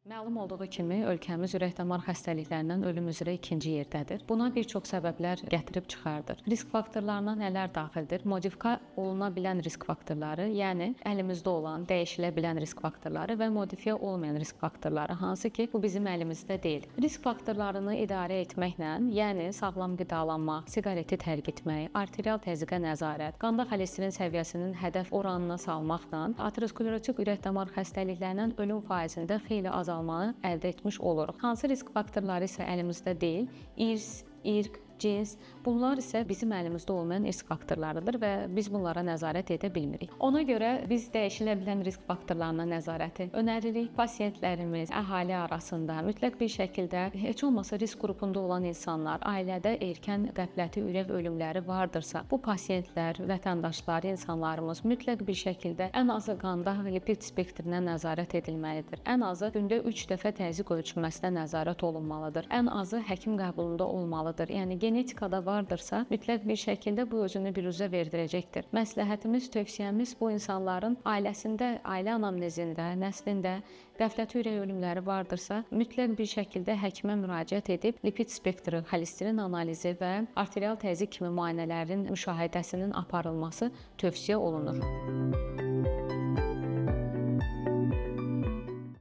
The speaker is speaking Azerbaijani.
Məlum olduğu kimi, ölkəmiz ürək-damar xəstəliklərindən ölüm üzrə ikinci yerdədir. Buna bir çox səbəblər gətirib çıxardır. Risk faktorlarına nələr daxildir? Modifika oluna bilən risk faktorları, yəni əlimizdə olan, dəyişilə bilən risk faktorları və modifiyə olmayan risk faktorları, hansı ki, bu bizim əlimizdə deyil. Risk faktorlarını idarə etməklə, yəni sağlam qidalanmaq, siqareti tərk etmək, arterial təzyiqə nəzarət, qanda xolesterin səviyyəsinin hədəf oranına salmaqla aterosklerotik ürək-damar xəstəliklərindən ölüm faizində xeyli azalmanı əldə etmiş oluruq. Hansı risk faktorları isə əlimizdə deyil, irq, cins, bunlar isə bizim əlimizdə olmayan risk faktorlarıdır və biz bunlara nəzarət edə bilmirik. Ona görə biz dəyişilə bilən risk faktorlarına nəzarəti önəririk. Pasientlərimiz əhali arasında mütləq bir şəkildə heç olmasa risk qrupunda olan insanlar, ailədə erkən qəfləti ürək ölümləri vardırsa, bu pasientlər, vətəndaşlar, insanlarımız mütləq bir şəkildə ən azı qanda lipid spektrinə nəzarət edilməlidir. Ən azı gündə 3 dəfə təzyiq ölçülməsinə nəzarət olunmalıdır. Ən azı həkim qəbulunda olmalıdır. Yəni genetikada vardırsa, mütləq bir şəkildə bu özünü büruzə verdirəcəkdir. Məsləhətimiz, tövsiyəmiz bu insanların ailəsində, ailə anamnezində, nəslində qəfləti ürək ölümləri vardırsa, mütləq bir şəkildə həkimə müraciət edib lipid spektri, xolesterin analizi və arterial təzyiq kimi müayinələrin müşahidəsinin aparılması tövsiyə olunur.